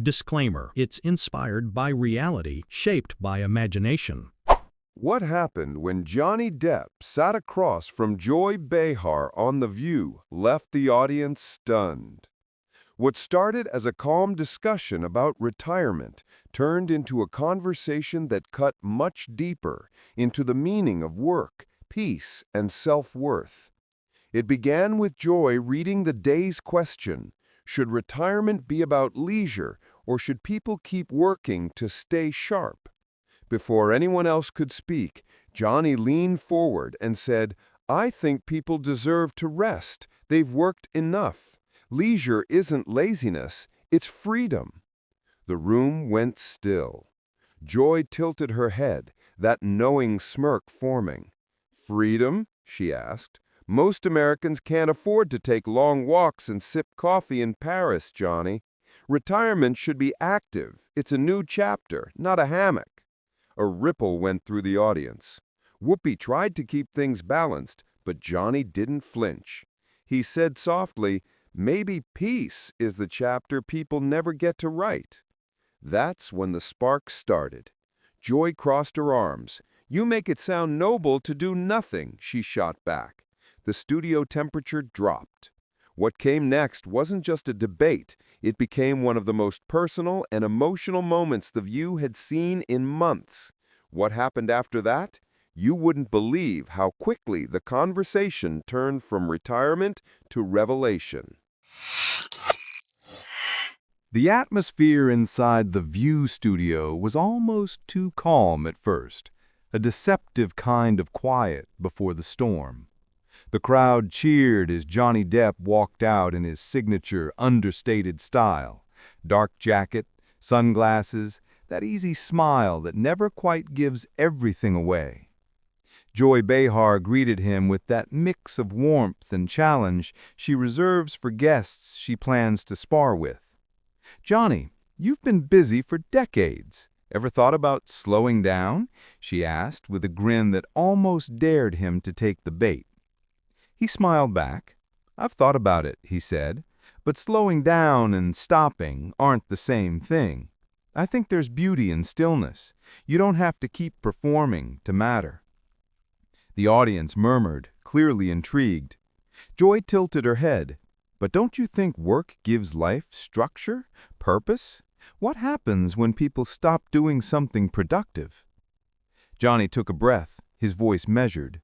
Disclaimer: it's inspired by reality, shaped by imagination. What happened when Johnny Depp sat across from Joy Behar on The View left the audience stunned. What started as a calm discussion about retirement turned into a conversation that cut much deeper into the meaning of work, peace, and self-worth. It began with Joy reading the day's question: should retirement be about leisure, or should people keep working to stay sharp? Before anyone else could speak, Johnny leaned forward and said, "I think people deserve to rest. They've worked enough. Leisure isn't laziness, it's freedom." The room went still. Joy tilted her head, that knowing smirk forming. "Freedom?" she asked. "Most Americans can't afford to take long walks and sip coffee in Paris, Johnny. Retirement should be active. It's a new chapter, not a hammock." A ripple went through the audience. Whoopi tried to keep things balanced, but Johnny didn't flinch. He said softly, "Maybe peace is the chapter people never get to write." That's when the spark started. Joy crossed her arms. "You make it sound noble to do nothing," she shot back. The studio temperature dropped. What came next wasn't just a debate. It became one of the most personal and emotional moments The View had seen in months. What happened after that? You wouldn't believe how quickly the conversation turned from retirement to revelation. The atmosphere inside the View studio was almost too calm at first, a deceptive kind of quiet before the storm. The crowd cheered as Johnny Depp walked out in his signature understated style. Dark jacket, sunglasses, that easy smile that never quite gives everything away. Joy Behar greeted him with that mix of warmth and challenge she reserves for guests she plans to spar with. "Johnny, you've been busy for decades. Ever thought about slowing down?" she asked with a grin that almost dared him to take the bait. He smiled back. "I've thought about it," he said, "but slowing down and stopping aren't the same thing. I think there's beauty in stillness. You don't have to keep performing to matter." The audience murmured, clearly intrigued. Joy tilted her head. "But don't you think work gives life structure, purpose? What happens when people stop doing something productive?" Johnny took a breath, his voice measured.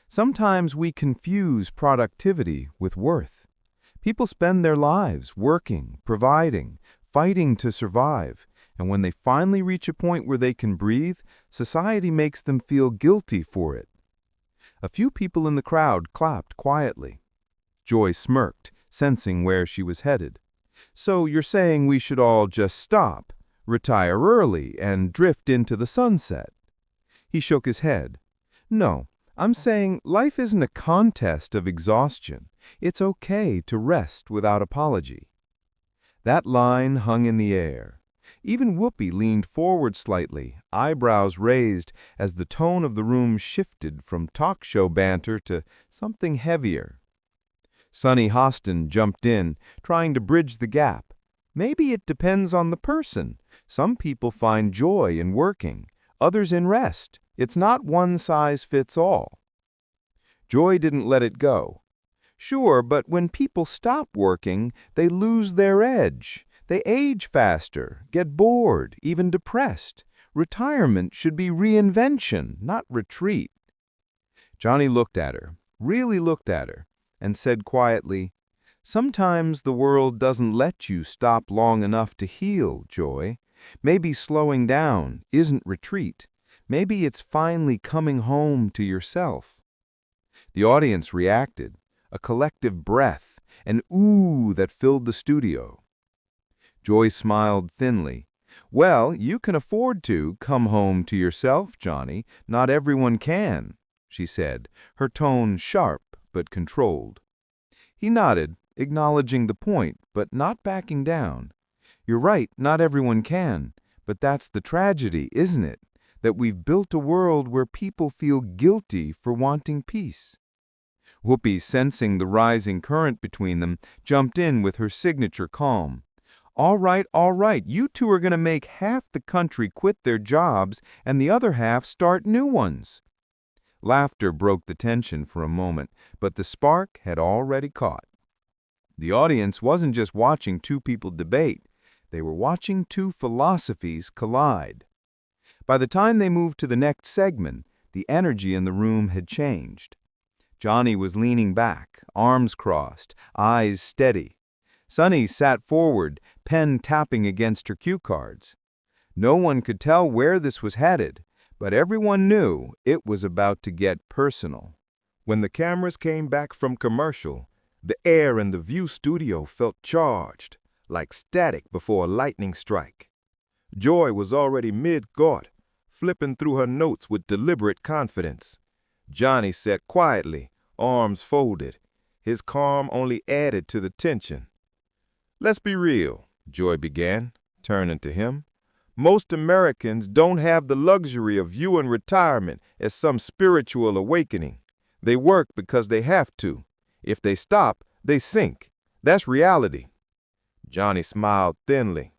"Sometimes we confuse productivity with worth. People spend their lives working, providing, fighting to survive, and when they finally reach a point where they can breathe, society makes them feel guilty for it." A few people in the crowd clapped quietly. Joy smirked, sensing where she was headed. "So you're saying we should all just stop, retire early, and drift into the sunset?" He shook his head. "No. I'm saying life isn't a contest of exhaustion. It's okay to rest without apology." That line hung in the air. Even Whoopi leaned forward slightly, eyebrows raised, as the tone of the room shifted from talk show banter to something heavier. Sonny Hostin jumped in, trying to bridge the gap. "Maybe it depends on the person. Some people find joy in working, others in rest. It's not one size fits all." Joy didn't let it go. "Sure, but when people stop working, they lose their edge. They age faster, get bored, even depressed. Retirement should be reinvention, not retreat." Johnny looked at her, really looked at her, and said quietly, "Sometimes the world doesn't let you stop long enough to heal, Joy. Maybe slowing down isn't retreat. Maybe it's finally coming home to yourself." The audience reacted, a collective breath, an ooh that filled the studio. Joy smiled thinly. "Well, you can afford to come home to yourself, Johnny. Not everyone can," she said, her tone sharp but controlled. He nodded, acknowledging the point, but not backing down. "You're right, not everyone can. But that's the tragedy, isn't it? That we've built a world where people feel guilty for wanting peace." Whoopi, sensing the rising current between them, jumped in with her signature calm. All right, you two are going to make half the country quit their jobs and the other half start new ones." Laughter broke the tension for a moment, but the spark had already caught. The audience wasn't just watching two people debate, they were watching two philosophies collide. By the time they moved to the next segment, the energy in the room had changed. Johnny was leaning back, arms crossed, eyes steady. Sunny sat forward, pen tapping against her cue cards. No one could tell where this was headed, but everyone knew it was about to get personal. When the cameras came back from commercial, the air in the View studio felt charged, like static before a lightning strike. Joy was already mid-thought, flipping through her notes with deliberate confidence. Johnny sat quietly, arms folded. His calm only added to the tension. "Let's be real," Joy began, turning to him. "Most Americans don't have the luxury of viewing retirement as some spiritual awakening. They work because they have to. If they stop, they sink. That's reality." Johnny smiled thinly.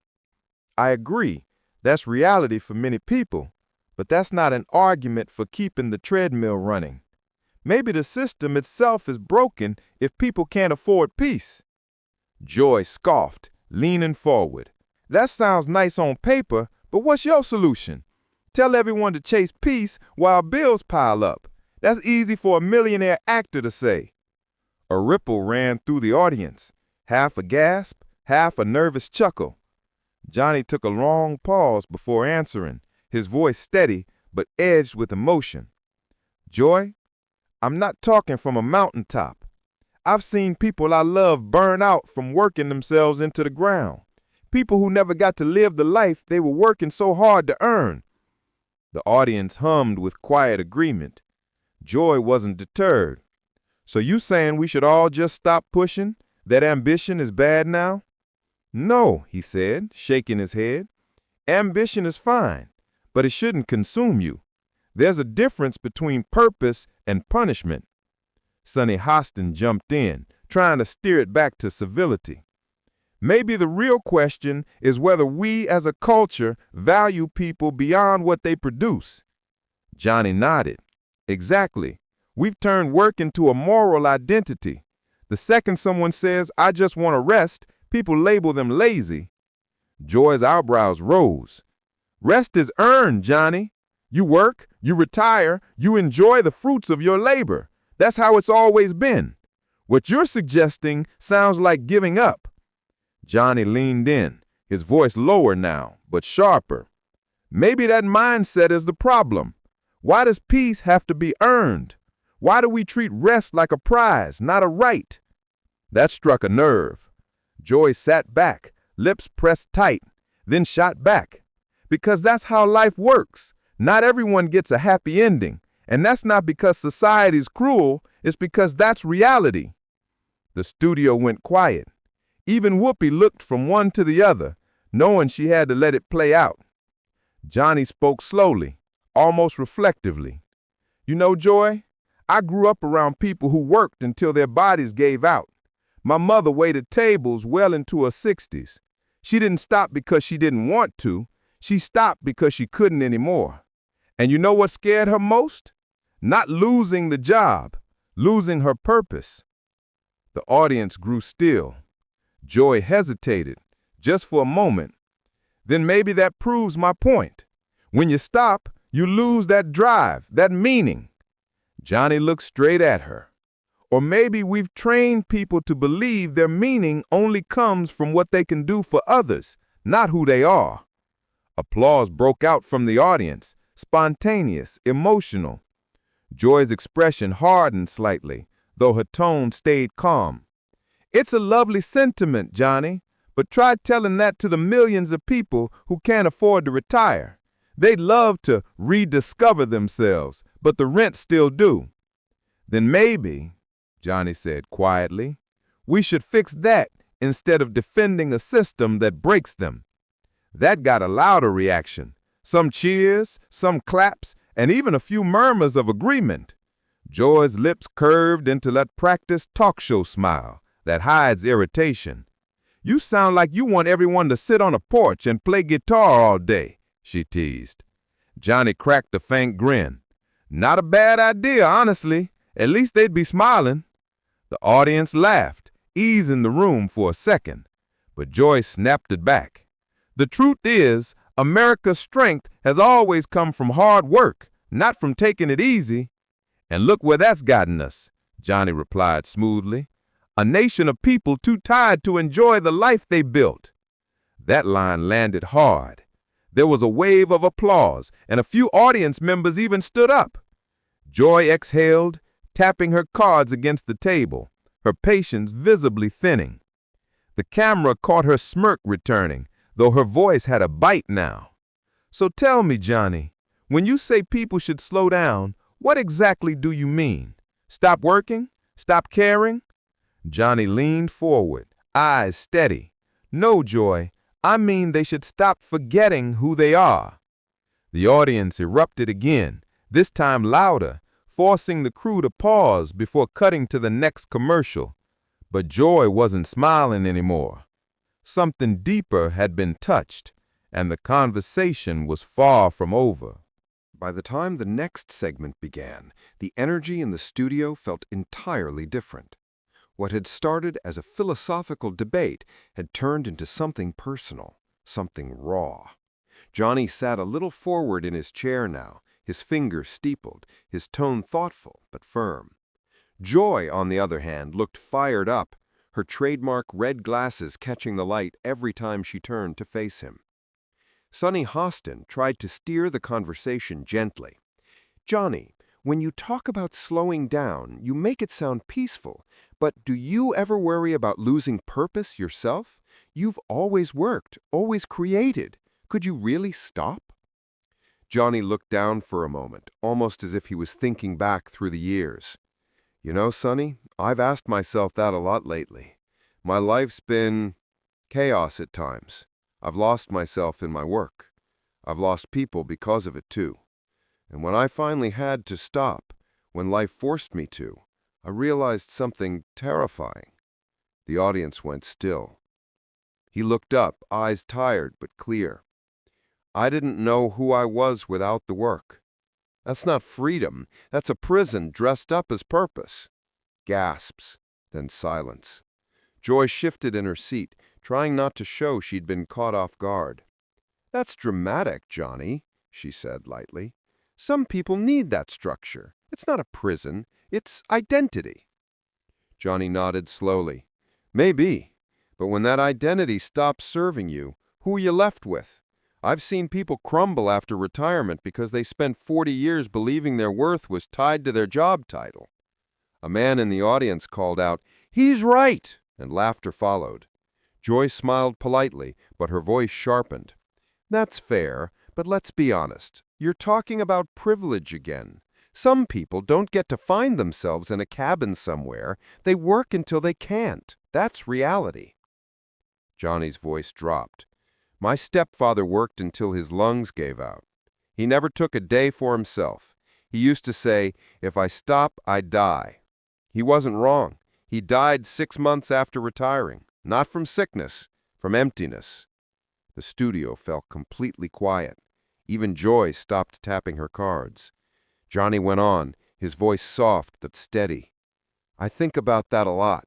"I agree. That's reality for many people. But that's not an argument for keeping the treadmill running. Maybe the system itself is broken if people can't afford peace." Joy scoffed, leaning forward. "That sounds nice on paper, but what's your solution? Tell everyone to chase peace while bills pile up. That's easy for a millionaire actor to say." A ripple ran through the audience, half a gasp, half a nervous chuckle. Johnny took a long pause before answering, his voice steady but edged with emotion. "Joy, I'm not talking from a mountaintop. I've seen people I love burn out from working themselves into the ground. People who never got to live the life they were working so hard to earn." The audience hummed with quiet agreement. Joy wasn't deterred. "So you saying we should all just stop pushing? That ambition is bad now?" "No," he said, shaking his head. "Ambition is fine, but it shouldn't consume you. There's a difference between purpose and punishment." Sonny Hostin jumped in, trying to steer it back to civility. "Maybe the real question is whether we as a culture value people beyond what they produce." Johnny nodded. "Exactly. We've turned work into a moral identity. The second someone says, 'I just want to rest,' people label them lazy." Joy's eyebrows rose. "Rest is earned, Johnny. You work, you retire, you enjoy the fruits of your labor. That's how it's always been. What you're suggesting sounds like giving up." Johnny leaned in, his voice lower now, but sharper. "Maybe that mindset is the problem. Why does peace have to be earned? Why do we treat rest like a prize, not a right?" That struck a nerve. Joy sat back, lips pressed tight, then shot back. "Because that's how life works. Not everyone gets a happy ending. And that's not because society's cruel, it's because that's reality." The studio went quiet. Even Whoopi looked from one to the other, knowing she had to let it play out. Johnny spoke slowly, almost reflectively. "You know, Joy, I grew up around people who worked until their bodies gave out. My mother waited tables well into her 60s. She didn't stop because she didn't want to. She stopped because she couldn't anymore. And you know what scared her most? Not losing the job, losing her purpose." The audience grew still. Joy hesitated, just for a moment. "Then maybe that proves my point. When you stop, you lose that drive, that meaning." Johnny looked straight at her. "Or maybe we've trained people to believe their meaning only comes from what they can do for others, not who they are." Applause broke out from the audience, spontaneous, emotional. Joy's expression hardened slightly, though her tone stayed calm. "It's a lovely sentiment, Johnny, but try telling that to the millions of people who can't afford to retire. They'd love to rediscover themselves, but the rent's still due." "Then maybe," Johnny said quietly, "we should fix that instead of defending a system that breaks them." That got a louder reaction. Some cheers, some claps, and even a few murmurs of agreement. Joy's lips curved into that practiced talk show smile that hides irritation. You sound like you want everyone to sit on a porch and play guitar all day, she teased. Johnny cracked a faint grin. Not a bad idea, honestly. At least they'd be smiling. The audience laughed, easing the room for a second. But Joy snapped it back. The truth is, America's strength has always come from hard work, not from taking it easy. And look where that's gotten us, Johnny replied smoothly. A nation of people too tired to enjoy the life they built. That line landed hard. There was a wave of applause, and a few audience members even stood up. Joy exhaled, tapping her cards against the table, her patience visibly thinning. The camera caught her smirk returning, though her voice had a bite now. So tell me, Johnny, when you say people should slow down, what exactly do you mean? Stop working? Stop caring? Johnny leaned forward, eyes steady. No, Joy, I mean they should stop forgetting who they are. The audience erupted again, this time louder, forcing the crew to pause before cutting to the next commercial. But Joy wasn't smiling anymore. Something deeper had been touched, and the conversation was far from over. By the time the next segment began, the energy in the studio felt entirely different. What had started as a philosophical debate had turned into something personal, something raw. Johnny sat a little forward in his chair now, his fingers steepled, his tone thoughtful but firm. Joy, on the other hand, looked fired up, her trademark red glasses catching the light every time she turned to face him. Sonny Hostin tried to steer the conversation gently. Johnny, when you talk about slowing down, you make it sound peaceful, but do you ever worry about losing purpose yourself? You've always worked, always created. Could you really stop? Johnny looked down for a moment, almost as if he was thinking back through the years. You know, Sonny, I've asked myself that a lot lately. My life's been chaos at times. I've lost myself in my work. I've lost people because of it, too. And when I finally had to stop, when life forced me to, I realized something terrifying. The audience went still. He looked up, eyes tired but clear. I didn't know who I was without the work. That's not freedom. That's a prison dressed up as purpose. Gasps, then silence. Joy shifted in her seat, trying not to show she'd been caught off guard. That's dramatic, Johnny, she said lightly. Some people need that structure. It's not a prison. It's identity. Johnny nodded slowly. Maybe, but when that identity stops serving you, who are you left with? I've seen people crumble after retirement because they spent 40 years believing their worth was tied to their job title. A man in the audience called out, "He's right!" and laughter followed. Joy smiled politely, but her voice sharpened. That's fair, but let's be honest. You're talking about privilege again. Some people don't get to find themselves in a cabin somewhere. They work until they can't. That's reality. Johnny's voice dropped. My stepfather worked until his lungs gave out. He never took a day for himself. He used to say, if I stop, I die. He wasn't wrong. He died 6 months after retiring. Not from sickness, from emptiness. The studio felt completely quiet. Even Joy stopped tapping her cards. Johnny went on, his voice soft but steady. I think about that a lot.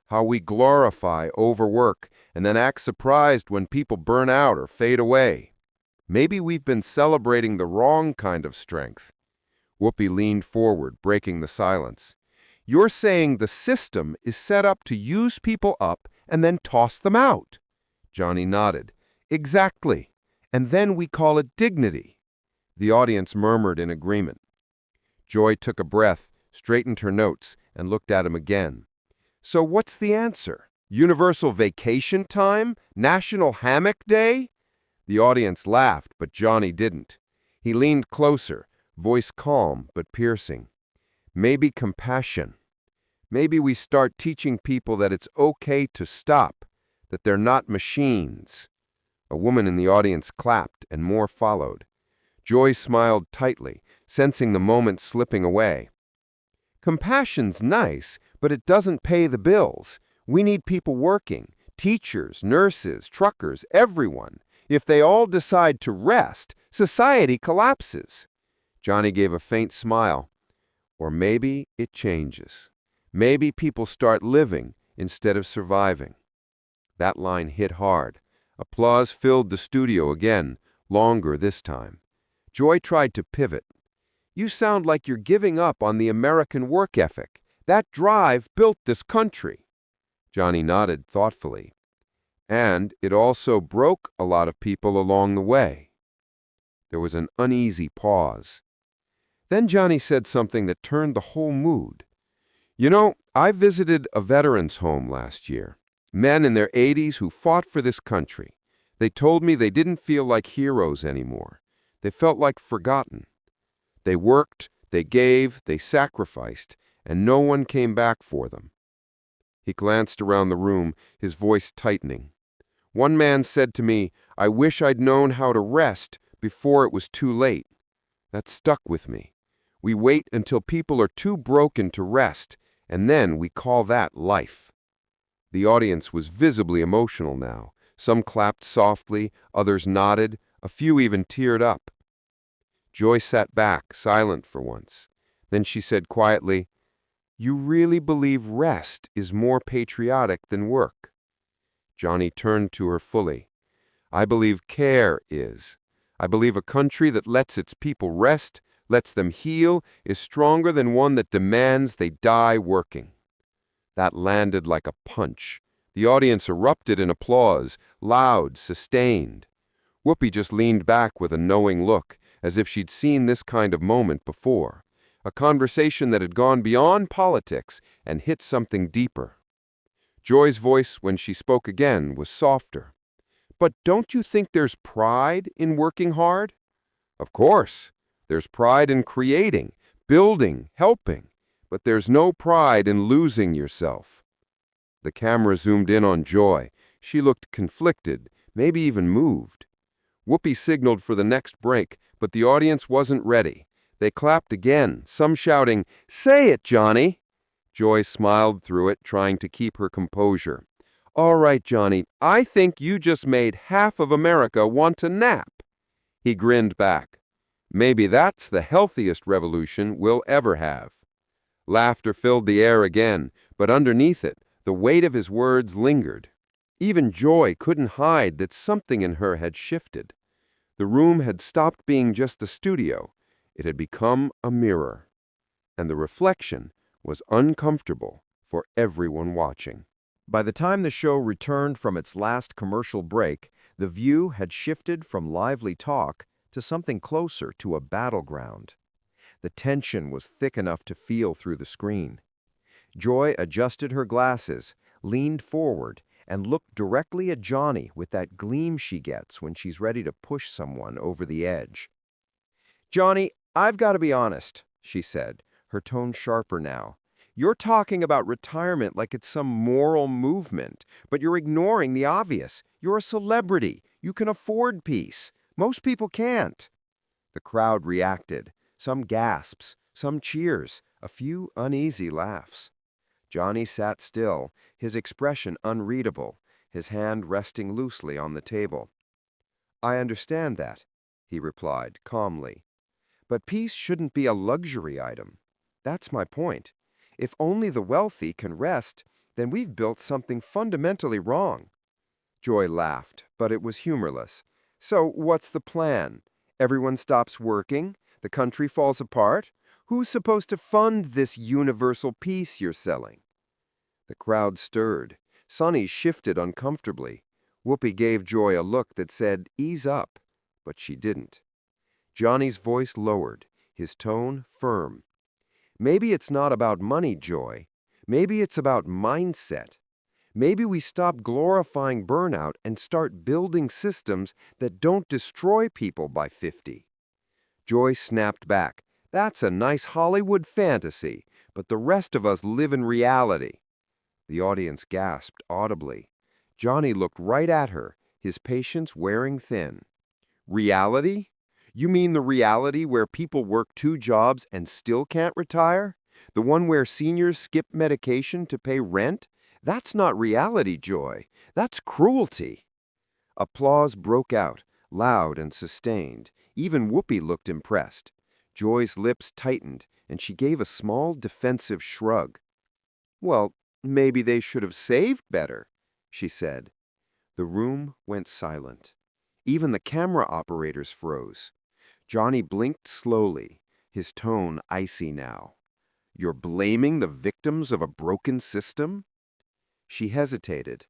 How we glorify overwork and then act surprised when people burn out or fade away. Maybe we've been celebrating the wrong kind of strength. Whoopi leaned forward, breaking the silence. You're saying the system is set up to use people up and then toss them out. Johnny nodded. Exactly. And then we call it dignity. The audience murmured in agreement. Joy took a breath, straightened her notes, and looked at him again. So what's the answer? Universal vacation time? National Hammock Day? The audience laughed, but Johnny didn't. He leaned closer, voice calm but piercing. Maybe compassion. Maybe we start teaching people that it's okay to stop, that they're not machines. A woman in the audience clapped, and more followed. Joy smiled tightly, sensing the moment slipping away. Compassion's nice, but it doesn't pay the bills. We need people working, Teachers, nurses, truckers, everyone. If they all decide to rest, society collapses. Johnny gave a faint smile. Or maybe it changes. Maybe people start living instead of surviving. That line hit hard. Applause filled the studio again, longer this time. Joy tried to pivot. You sound like you're giving up on the American work ethic. That drive built this country. Johnny nodded thoughtfully. And it also broke a lot of people along the way. There was an uneasy pause. Then Johnny said something that turned the whole mood. You know, I visited a veterans' home last year. Men in their 80s who fought for this country. They told me they didn't feel like heroes anymore. They felt like forgotten. They worked, they gave, they sacrificed, and no one came back for them. He glanced around the room, his voice tightening. One man said to me, I wish I'd known how to rest before it was too late. That stuck with me. We wait until people are too broken to rest, and then we call that life. The audience was visibly emotional now. Some clapped softly, others nodded, a few even teared up. Joy sat back, silent for once. Then she said quietly, You really believe rest is more patriotic than work? Johnny turned to her fully. I believe care is. I believe a country that lets its people rest, lets them heal, is stronger than one that demands they die working. That landed like a punch. The audience erupted in applause, loud, sustained. Whoopi just leaned back with a knowing look, as if she'd seen this kind of moment before. A conversation that had gone beyond politics and hit something deeper. Joy's voice, when she spoke again, was softer. But don't you think there's pride in working hard? Of course. There's pride in creating, building, helping. But there's no pride in losing yourself. The camera zoomed in on Joy. She looked conflicted, maybe even moved. Whoopi signaled for the next break, but the audience wasn't ready. They clapped again, some shouting, Say it, Johnny! Joy smiled through it, trying to keep her composure. All right, Johnny, I think you just made half of America want to nap. He grinned back. Maybe that's the healthiest revolution we'll ever have. Laughter filled the air again, but underneath it, the weight of his words lingered. Even Joy couldn't hide that something in her had shifted. The room had stopped being just a studio. It had become a mirror. And the reflection was uncomfortable for everyone watching. By the time the show returned from its last commercial break, the view had shifted from lively talk to something closer to a battleground. The tension was thick enough to feel through the screen. Joy adjusted her glasses, leaned forward, and looked directly at Johnny with that gleam she gets when she's ready to push someone over the edge. Johnny, I've got to be honest, she said, her tone sharper now. You're talking about retirement like it's some moral movement, but you're ignoring the obvious. You're a celebrity. You can afford peace. Most people can't. The crowd reacted. Some gasps, some cheers, a few uneasy laughs. Johnny sat still, his expression unreadable, his hand resting loosely on the table. I understand that, he replied calmly. But peace shouldn't be a luxury item. That's my point. If only the wealthy can rest, then we've built something fundamentally wrong. Joy laughed, but it was humorless. So what's the plan? Everyone stops working? The country falls apart? Who's supposed to fund this universal peace you're selling? The crowd stirred. Sonny shifted uncomfortably. Whoopi gave Joy a look that said, ease up, but she didn't. Johnny's voice lowered, his tone firm. Maybe it's not about money, Joy. Maybe it's about mindset. Maybe we stop glorifying burnout and start building systems that don't destroy people by 50. Joy snapped back. That's a nice Hollywood fantasy, but the rest of us live in reality. The audience gasped audibly. Johnny looked right at her, his patience wearing thin. Reality? You mean the reality where people work 2 jobs and still can't retire? The one where seniors skip medication to pay rent? That's not reality, Joy. That's cruelty. Applause broke out, loud and sustained. Even Whoopi looked impressed. Joy's lips tightened, and she gave a small defensive shrug. Well, maybe they should have saved better, she said. The room went silent. Even the camera operators froze. Johnny blinked slowly, his tone icy now. You're blaming the victims of a broken system? She hesitated.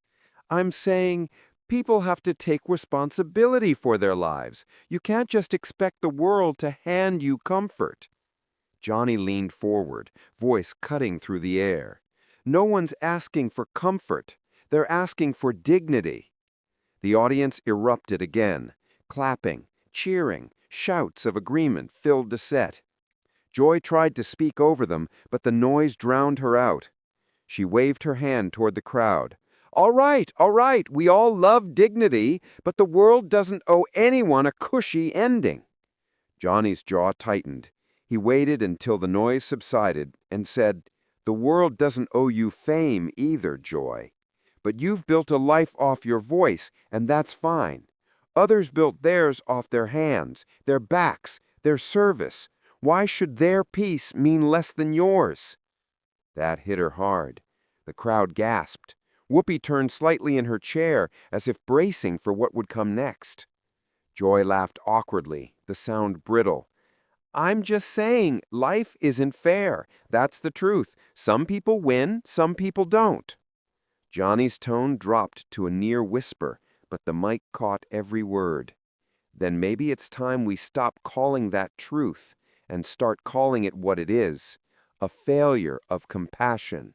I'm saying people have to take responsibility for their lives. You can't just expect the world to hand you comfort. Johnny leaned forward, voice cutting through the air. No one's asking for comfort. They're asking for dignity. The audience erupted again. Clapping, cheering, shouts of agreement filled the set. Joy tried to speak over them, but the noise drowned her out. She waved her hand toward the crowd. All right, we all love dignity, but the world doesn't owe anyone a cushy ending. Johnny's jaw tightened. He waited until the noise subsided and said, The world doesn't owe you fame either, Joy. But you've built a life off your voice, and that's fine. Others built theirs off their hands, their backs, their service. Why should their peace mean less than yours? That hit her hard. The crowd gasped. Whoopi turned slightly in her chair, as if bracing for what would come next. Joy laughed awkwardly, the sound brittle. I'm just saying, life isn't fair. That's the truth. Some people win, some people don't. Johnny's tone dropped to a near whisper, but the mic caught every word. Then maybe it's time we stop calling that truth and start calling it what it is, a failure of compassion.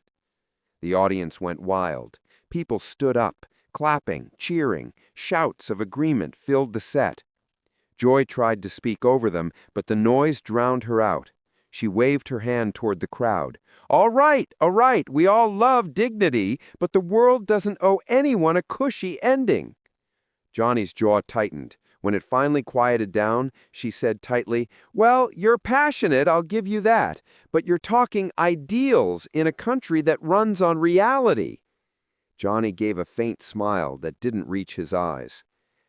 The audience went wild. People stood up, clapping, cheering. Shouts of agreement filled the set. Joy tried to speak over them, but the noise drowned her out. She waved her hand toward the crowd. All right, we all love dignity, but the world doesn't owe anyone a cushy ending. Johnny's jaw tightened. When it finally quieted down, she said tightly, Well, you're passionate, I'll give you that, but you're talking ideals in a country that runs on reality. Johnny gave a faint smile that didn't reach his eyes.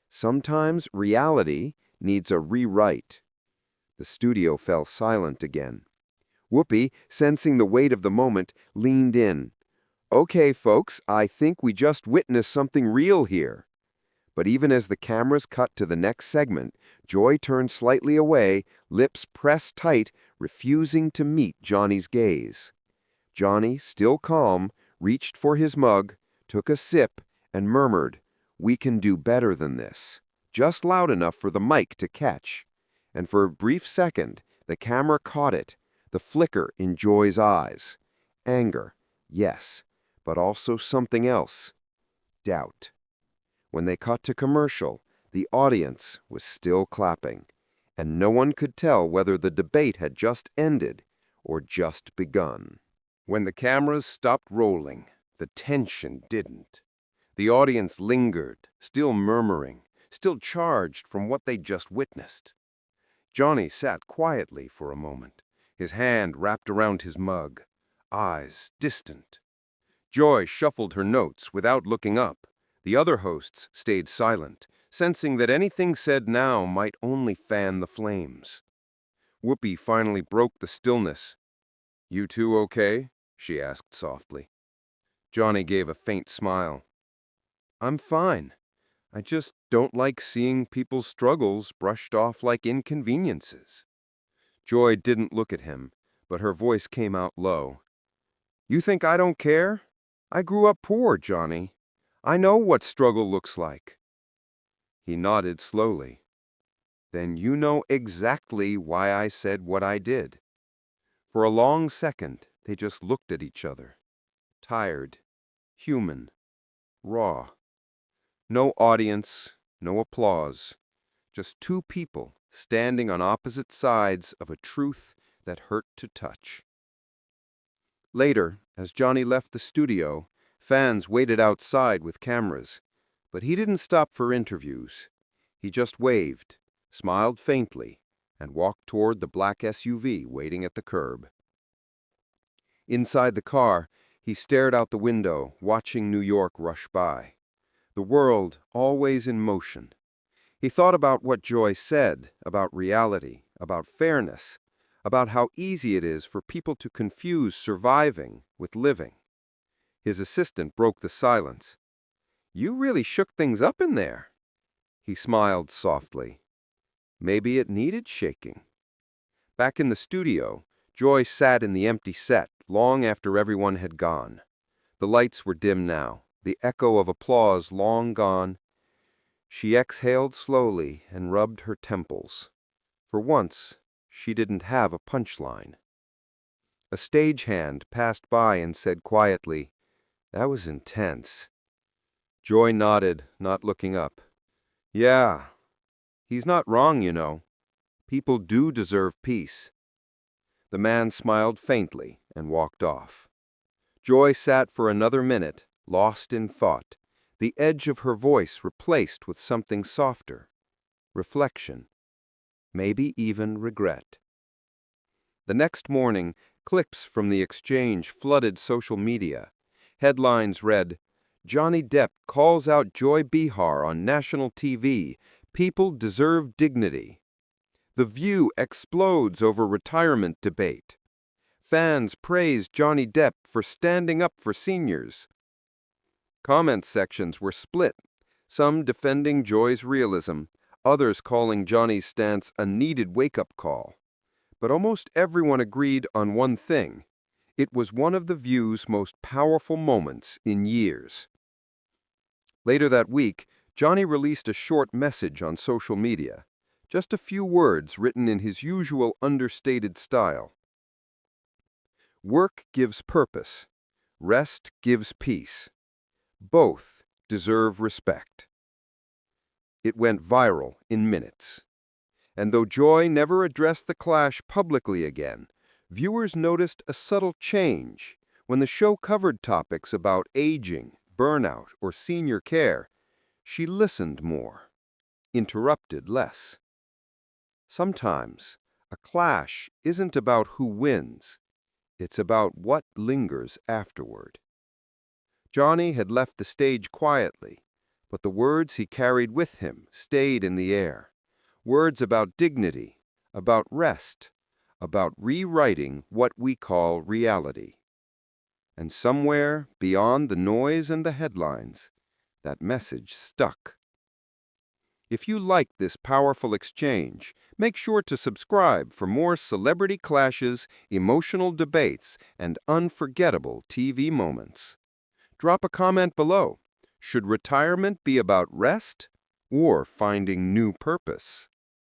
Sometimes reality needs a rewrite. The studio fell silent again. Whoopi, sensing the weight of the moment, leaned in. Okay, folks, I think we just witnessed something real here. But even as the cameras cut to the next segment, Joy turned slightly away, lips pressed tight, refusing to meet Johnny's gaze. Johnny, still calm, reached for his mug, took a sip, and murmured, We can do better than this. Just loud enough for the mic to catch. And for a brief second, the camera caught it, the flicker in Joy's eyes. Anger, yes, but also something else. Doubt. When they cut to commercial, the audience was still clapping, and no one could tell whether the debate had just ended or just begun. When the cameras stopped rolling, the tension didn't. The audience lingered, still murmuring, still charged from what they'd just witnessed. Johnny sat quietly for a moment, his hand wrapped around his mug, eyes distant. Joy shuffled her notes without looking up. The other hosts stayed silent, sensing that anything said now might only fan the flames. Whoopi finally broke the stillness. You two okay? She asked softly. Johnny gave a faint smile. I'm fine. I just don't like seeing people's struggles brushed off like inconveniences. Joy didn't look at him, but her voice came out low. You think I don't care? I grew up poor, Johnny. I know what struggle looks like. He nodded slowly. Then you know exactly why I said what I did. For a long second, they just looked at each other. Tired, human, raw. No audience, no applause. Just two people standing on opposite sides of a truth that hurt to touch. Later, as Johnny left the studio, fans waited outside with cameras, but he didn't stop for interviews. He just waved, smiled faintly, and walked toward the black SUV waiting at the curb. Inside the car, He stared out the window, watching New York rush by. The world always in motion. He thought about what Joy said, about reality, about fairness, about how easy it is for people to confuse surviving with living. His assistant broke the silence. "You really shook things up in there." He smiled softly. Maybe it needed shaking. Back in the studio, Joy sat in the empty set long after everyone had gone. The lights were dim now, the echo of applause long gone. She exhaled slowly and rubbed her temples. For once, she didn't have a punchline. A stagehand passed by and said quietly, "That was intense." Joy nodded, not looking up. "Yeah, he's not wrong, you know. People do deserve peace." The man smiled faintly and walked off. Joy sat for another minute, lost in thought, the edge of her voice replaced with something softer. Reflection. Maybe even regret. The next morning, clips from the exchange flooded social media. Headlines read, "Johnny Depp calls out Joy Behar on national TV. People deserve dignity." "The View explodes over retirement debate." "Fans praise Johnny Depp for standing up for seniors." Comment sections were split, some defending Joy's realism, others calling Johnny's stance a needed wake-up call. But almost everyone agreed on one thing. It was one of The View's most powerful moments in years. Later that week, Johnny released a short message on social media. Just a few words written in his usual understated style. "Work gives purpose. Rest gives peace. Both deserve respect." It went viral in minutes. And though Joy never addressed the clash publicly again, viewers noticed a subtle change. When the show covered topics about aging, burnout, or senior care, she listened more, interrupted less. Sometimes, a clash isn't about who wins. It's about what lingers afterward. Johnny had left the stage quietly, but the words he carried with him stayed in the air. Words about dignity, about rest, about rewriting what we call reality. And somewhere beyond the noise and the headlines, that message stuck. If you liked this powerful exchange, make sure to subscribe for more celebrity clashes, emotional debates, and unforgettable TV moments. Drop a comment below. Should retirement be about rest or finding new purpose?